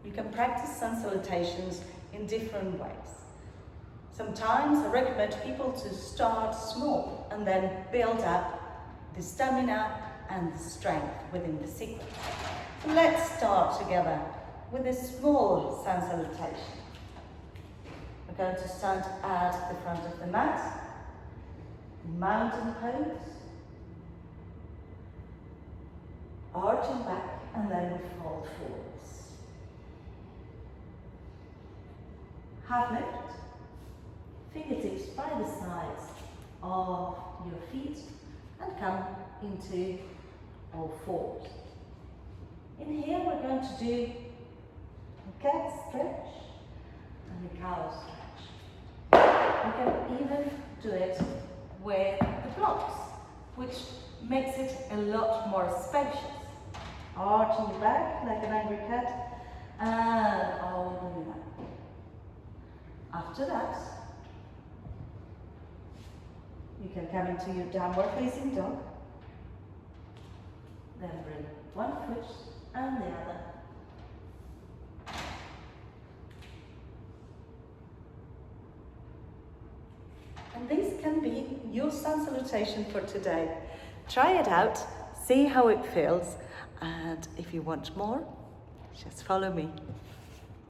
You can practice sun salutations in different ways. Sometimes I recommend people to start small and then build up the stamina and the strength within the sequence. So let's start together with a small sun salutation. We're going to stand at the front of the mat, mountain pose, arching back, and then we fold forwards. Half lift, fingertips by the sides of your feet and come into all fours. In here we're going to do a cat stretch and a cow stretch. We can even do it with the blocks, which makes it a lot more spacious. Arching back like an angry cat and opening up. After that, you can come into your downward facing dog, then bring one foot and the other. And this can be your sun salutation for today. Try it out, see how it feels, and if you want more, just follow me.